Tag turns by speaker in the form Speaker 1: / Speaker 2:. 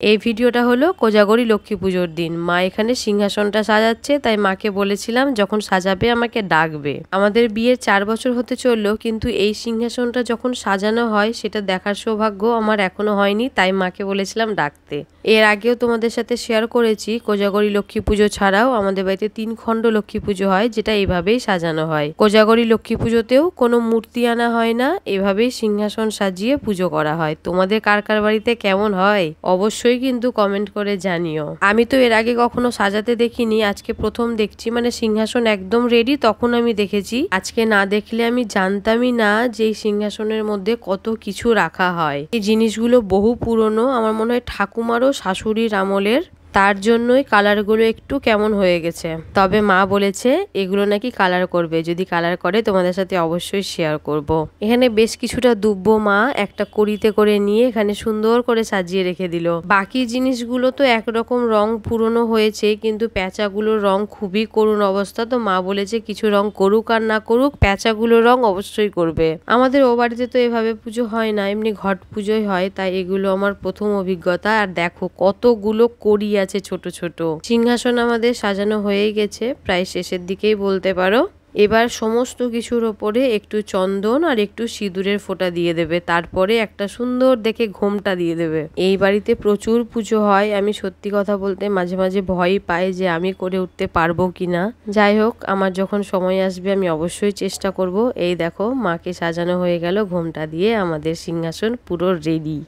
Speaker 1: এই ভিডিওটা হলো কোজাগরী লক্ষ্মী পুজোর দিন। মা এখানে সিংহাসনটা সাজাচ্ছে, তাই মাকে বলেছিলাম যখন সাজাবে আমাকে ডাকবে। আমাদের বিয়ের 4 বছর হতে চললো, কিন্তু এই সিংহাসনটা যখন সাজানো হয় সেটা দেখার সৌভাগ্য আমার এখনো হয়নি, তাই মাকে বলেছিলাম ডাকতে। এর আগেও তোমাদের সাথে শেয়ার করেছি কোজাগরী লক্ষ্মী পুজো ছাড়াও আমাদের বাড়িতে 3 খণ্ড লক্ষ্মী পুজো হয়, যেটা এইভাবেই সাজানো হয়। কোজাগরী লক্ষ্মী পুজোতেও কোনো মূর্তি আনা হয় না, এভাবেই সিংহাসন সাজিয়ে পুজো করা হয়। তোমাদের কার কার বাড়িতে কেমন হয় অবশ্যই কিন্তু কমেন্ট করে জানিও। আমি তো এর আগে কখনো সাজাতে দেখিনি, আজকে প্রথম দেখছি। মানে সিংহাসন একদম রেডি তখন আমি দেখেছি, আজকে না দেখলে আমি জানতামই না যে এই সিংহাসনের মধ্যে কত কিছু রাখা হয়। এই জিনিসগুলো বহু পুরনো, আমার মনে হয় ঠাকুমারও শাশুড়ির আমলের, তার জন্যই কালারগুলো একটু কেমন হয়ে গেছে। তবে মা বলেছে এগুলো নাকি কালার করবে, যদি কালার করে তোমাদের সাথে অবশ্যই শেয়ার করব। এখানে বেশ কিছুটা দুব্ব মা একটা কড়িতে করে নিয়ে এখানে সুন্দর করে সাজিয়ে রেখে দিল। বাকি জিনিসগুলো তো একরকম রং পুরনো হয়েছে, কিন্তু প্যাঁচাগুলোর রং খুবই করুণ অবস্থা। তো মা বলেছে কিছু রং করুক আর না করুক, প্যাঁচাগুলোর রং অবশ্যই করবে। আমাদের ও বাড়িতে তো এভাবে পুজো হয় না, এমনি ঘট পুজোই হয়, তাই এগুলো আমার প্রথম অভিজ্ঞতা। আর দেখো কতগুলো কড়ি আছে ছোট ছোট। সিংহাসন আমাদের সাজানো হয়ে গেছে, প্রায় শেষের দিকেই বলতে পারো। এবার সমস্ত কিছুর ওপরে একটু চন্দন আর একটু সিঁদুরের ফোঁটা দিয়ে দেবে, তারপরে একটা সুন্দর দেখে ঘোমটা দিয়ে দেবে। এই বাড়িতে প্রচুর পুজো হয়, আমি সত্যি কথা বলতে মাঝে মাঝে ভয় পাই যে আমি করে উঠতে পারবো কিনা। যাই হোক, আমার যখন সময় আসবে আমি অবশ্যই চেষ্টা করব। এই দেখো মাকে সাজানো হয়ে গেল ঘোমটা দিয়ে, আমাদের সিংহাসন পুরো রেডি।